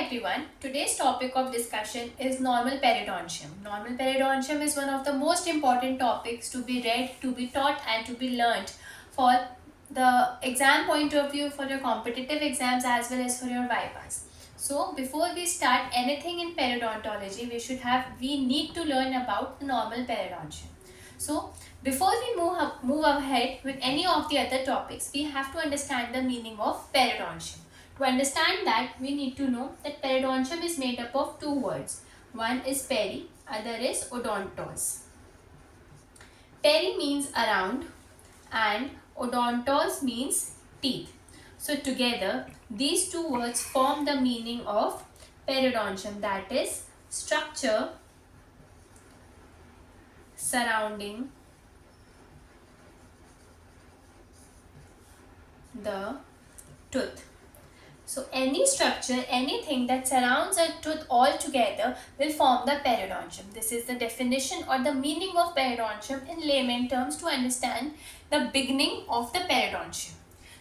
everyone. Today's topic of discussion is normal periodontium. Normal periodontium is one of the most important topics to be read, to be taught and to be learnt for the exam point of view, for your competitive exams as well as for your VIVAs. So before we start anything in periodontology, we need to learn about the normal periodontium. So before we move ahead with any of the other topics, we have to understand the meaning of periodontium. To understand that, we need to know that periodontium is made up of two words. One is peri, other is odontos. Peri means around and odontos means teeth. So together, these two words form the meaning of periodontium, that is structure surrounding the tooth. So any structure, anything that surrounds a tooth altogether will form the periodontium. This is the definition or the meaning of periodontium in layman terms to understand the beginning of the periodontium.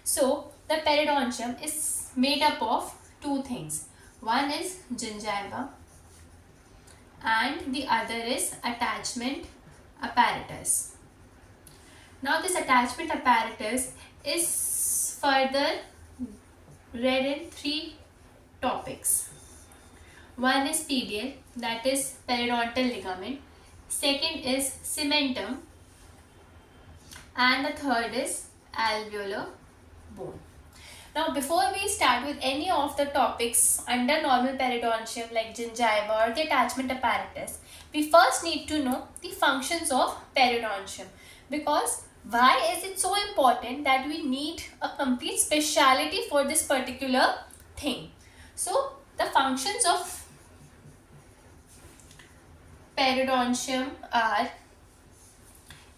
So the periodontium is made up of two things. One is gingiva and the other is attachment apparatus. Now this attachment apparatus is further read in three topics. One is PDL, that is periodontal ligament. Second is cementum, and the third is alveolar bone. Now before we start with any of the topics under normal periodontium like gingiva or the attachment apparatus, we first need to know the functions of periodontium, because why is it so important that we need a complete speciality for this particular thing? So the functions of periodontium are: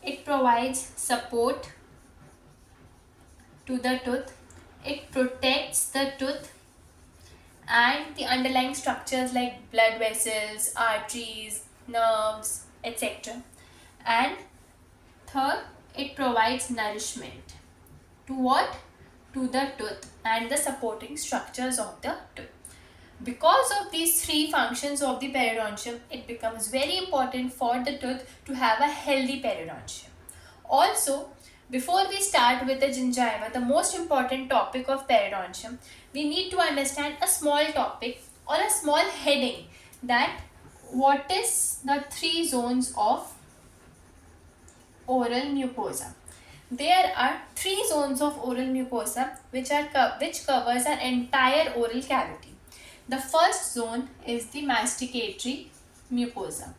it provides support to the tooth, it protects the tooth and the underlying structures like blood vessels, arteries, nerves, etc. And third, it provides nourishment to what? To the tooth and the supporting structures of the tooth. Because of these three functions of the periodontium, it becomes very important for the tooth to have a healthy periodontium. Also, before we start with the gingiva, the most important topic of periodontium, we need to understand a small topic or a small heading, that what is the three zones of oral mucosa. There are three zones of oral mucosa which covers our entire oral cavity. The first zone is the masticatory mucosa.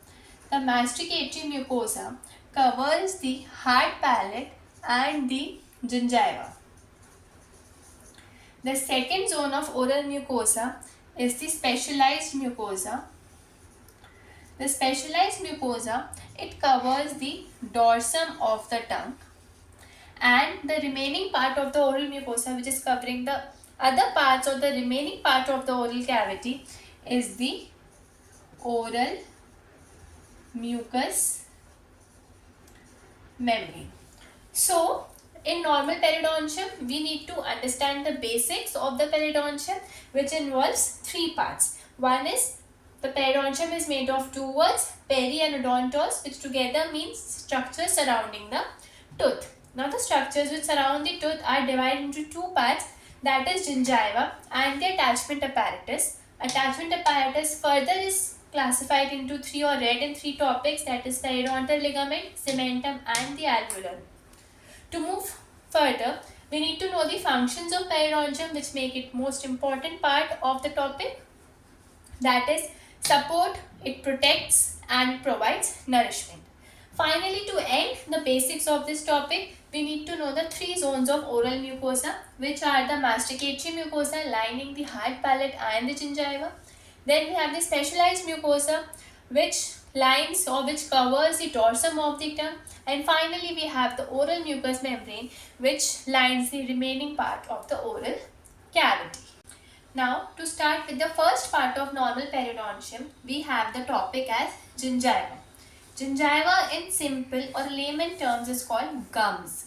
The masticatory mucosa covers the hard palate and the gingiva. The second zone of oral mucosa is the specialized mucosa. The specialized mucosa, it covers the dorsum of the tongue, and the remaining part of the oral mucosa, which is covering the other parts of the remaining part of the oral cavity, is the oral mucous membrane. So in normal periodontium, we need to understand the basics of the periodontium, which involves three parts. One is the periodontium is made of two words, peri and odontos, which together means structures surrounding the tooth. Now the structures which surround the tooth are divided into two parts, that is gingiva and the attachment apparatus. Attachment apparatus further is classified into three or read in three topics, that is periodontal ligament, cementum and the alveolar. To move further, we need to know the functions of periodontium, which make it most important part of the topic, that is support, it protects and provides nourishment. Finally, to end the basics of this topic, we need to know the three zones of oral mucosa, which are the masticatory mucosa lining the hard palate and the gingiva. Then we have the specialized mucosa, which lines or which covers the dorsum of the tongue. And finally, we have the oral mucous membrane, which lines the remaining part of the oral cavity. Now, to start with the first part of normal periodontium, we have the topic as gingiva. Gingiva in simple or layman terms is called gums.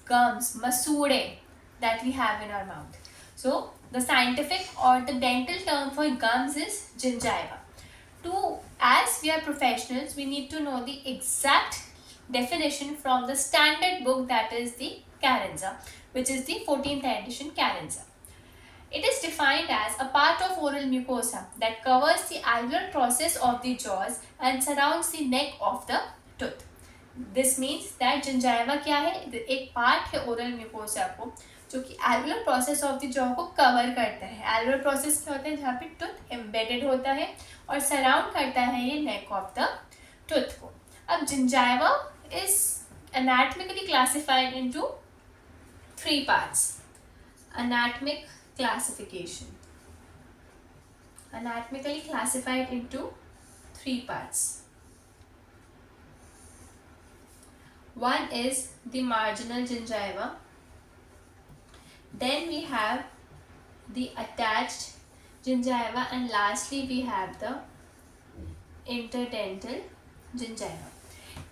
Gums, masude, that we have in our mouth. So, The scientific or the dental term for gums is gingiva. As we are professionals, we need to know the exact definition from the standard book, that is the Carenza, which is the 14th edition Carenza. It is defined as a part of oral mucosa that covers the alveolar process of the jaws and surrounds the neck of the tooth. This means that gingiva क्या है, एक part है oral mucosa को जो कि alveolar process of the jaw को cover करता है. एल्वुलर प्रोसेस क्या होता है, जहाँ पे टूथ एम्बेडेड होता है और सराउंड करता है ये नेक ऑफ द टूथ को. अब gingiva is anatomically classified into 3 parts. Anatomic classification. Anatomically classified into 3 parts. One is the marginal gingiva. Then we have the attached gingiva, and lastly we have the interdental gingiva.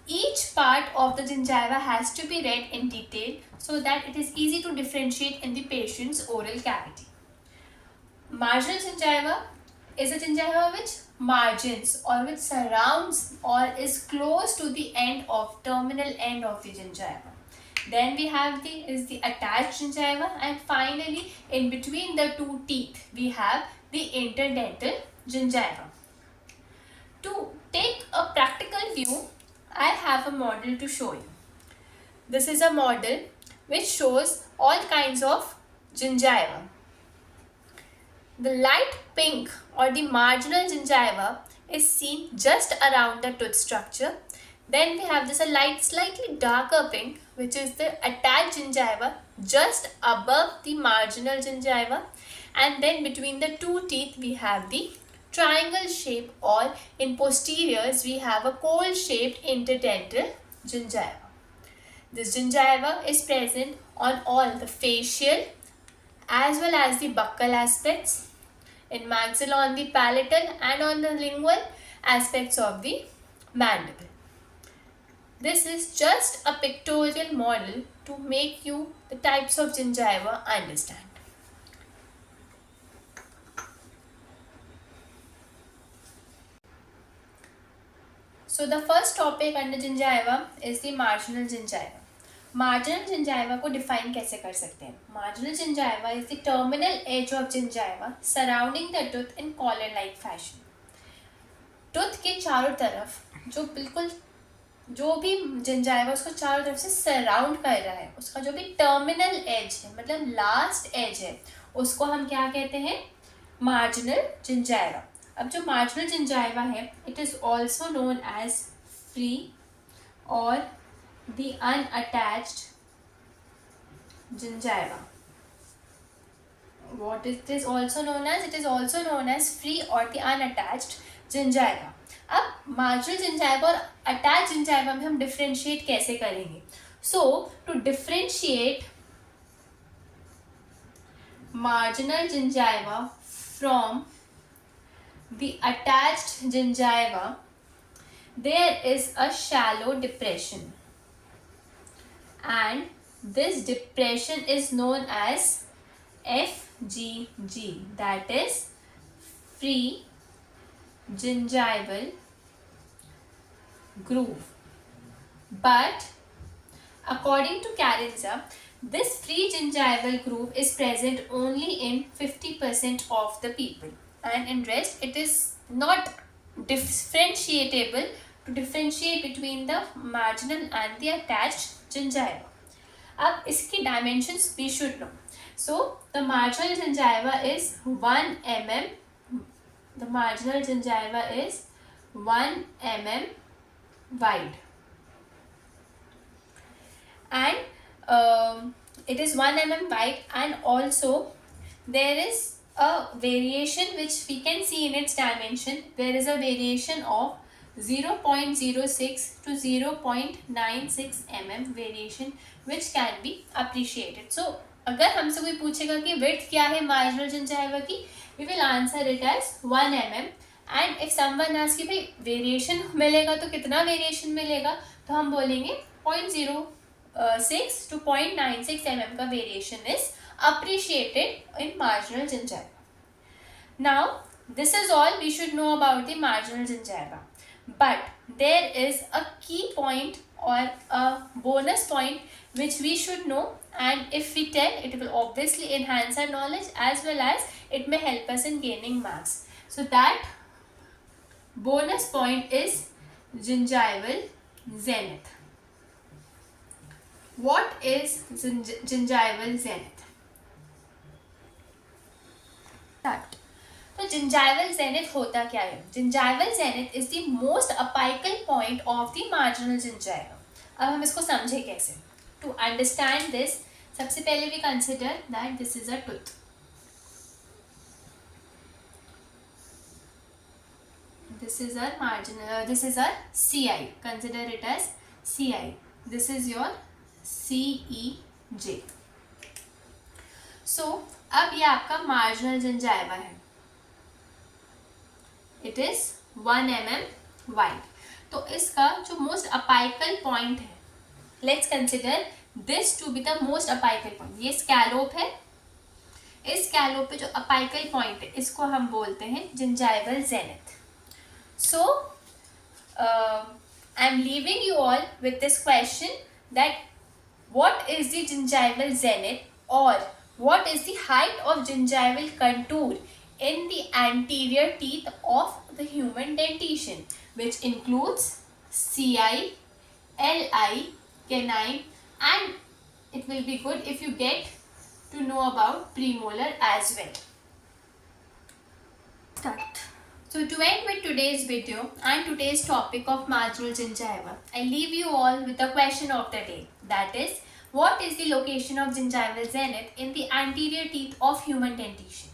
Each part of the gingiva has to be read in detail so that it is easy to differentiate in the patient's oral cavity. Marginal gingiva is a gingiva which margins or which surrounds or is close to the terminal end of the gingiva. Then we have the attached gingiva, and finally in between the 2 teeth we have the interdental gingiva. To take a practical view, I have a model to show you. This is a model which shows all kinds of gingiva. The light pink or the marginal gingiva is seen just around the tooth structure. Then we have this slightly darker pink, which is the attached gingiva just above the marginal gingiva. And then between the 2 teeth we have the triangle shape, or in posteriors we have a cold shaped interdental gingiva. This gingiva is present on all the facial as well as the buccal aspects, in maxilla on the palatal and on the lingual aspects of the mandible. This is just a pictorial model to make you the types of gingiva understand. So the first topic under gingiva is the marginal gingiva. Marginal gingiva को define कैसे कर सकते हैं? Marginal gingiva is the terminal edge of gingiva surrounding the tooth in collar-like fashion. Tooth के चारों तरफ जो भी gingiva उसको चारों तरफ से surround कर रहा है, उसका जो भी terminal edge है, मतलब last edge है, उसको हम क्या कहते हैं? Marginal gingiva. अब जो marginal gingiva है, it is also known as free or the unattached gingiva. What it is also known as? It is also known as free or the unattached gingiva. अब marginal gingiva और attached gingiva में हम differentiate कैसे करेंगे? So to differentiate marginal gingiva from the attached gingiva, there is a shallow depression, and this depression is known as FGG, that is free gingival groove. But according to Carenza, this free gingival groove is present only in 50% of the people, and in rest it is not differentiable to differentiate between the marginal and the attached gingiva. अब इसकी dimensions we should know. So the marginal gingiva is 1 mm. The marginal gingiva is 1 mm wide, and it is 1 mm wide, and also there is a variation which we can see in its dimension. There is a variation of 0.06 to 0.96 mm variation which can be appreciated. So अगर हमसे कोई पूछेगा कि width क्या है marginal gingiva की, we will answer it as 1 mm. And if someone asks कि भाई variation मिलेगा तो कितना variation मिलेगा, तो हम बोलेंगे 0.06 to 0.96 mm का variation is appreciated in marginal gingiva. Now, this is all we should know about the marginal gingiva. But there is a key point or a bonus point which we should know, and if we tell, it will obviously enhance our knowledge as well as it may help us in gaining marks. So that bonus point is gingival zenith. What is gingival zenith? Start. तो gingival zenith होता क्या है? Gingival zenith is the most apical point of the marginal gingiva. अब हम इसको समझे कैसे? To understand this, सबसे पहले we consider that this is a tooth. This is our marginal. This is our CI. Consider it as CI. This is your CEJ. So अब ये आपका marginal gingiva है. It is 1 mm wide. तो इसका जो most apical point है, let's consider this to be the most apical point. ये scallop है. इस scallop पे जो apical point है, इसको हम बोलते हैं gingival zenith. So, I'm leaving you all with this question that what is the gingival zenith or what is the height of gingival contour in the anterior teeth of the human dentition, which includes CI, LI, canine, and it will be good if you get to know about premolar as well. Start. So to end with today's video and today's topic of marginal gingiva, I leave you all with the question of the day. That is, what is the location of gingival zenith in the anterior teeth of human dentition?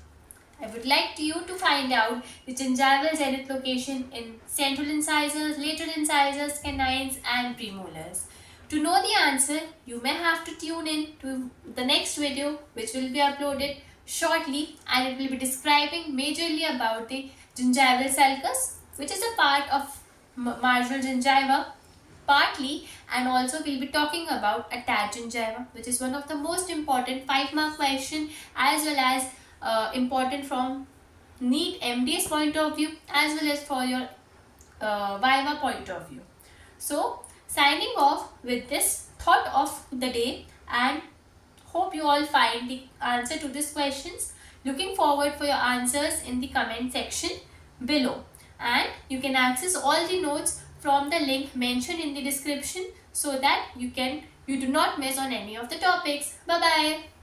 I would like you to find out the gingival zenith location in central incisors, lateral incisors, canines and premolars. To know the answer, you may have to tune in to the next video which will be uploaded shortly, and it will be describing majorly about the gingival sulcus, which is a part of marginal gingiva partly, and also we'll be talking about attached gingiva, which is one of the most important 5-mark question as well as important from NEET MDS point of view as well as for your Viva point of view. So signing off with this thought of the day, and hope you all find the answer to these questions. Looking forward for your answers in the comment section below, and you can access all the notes from the link mentioned in the description so that you do not miss on any of the topics. Bye bye.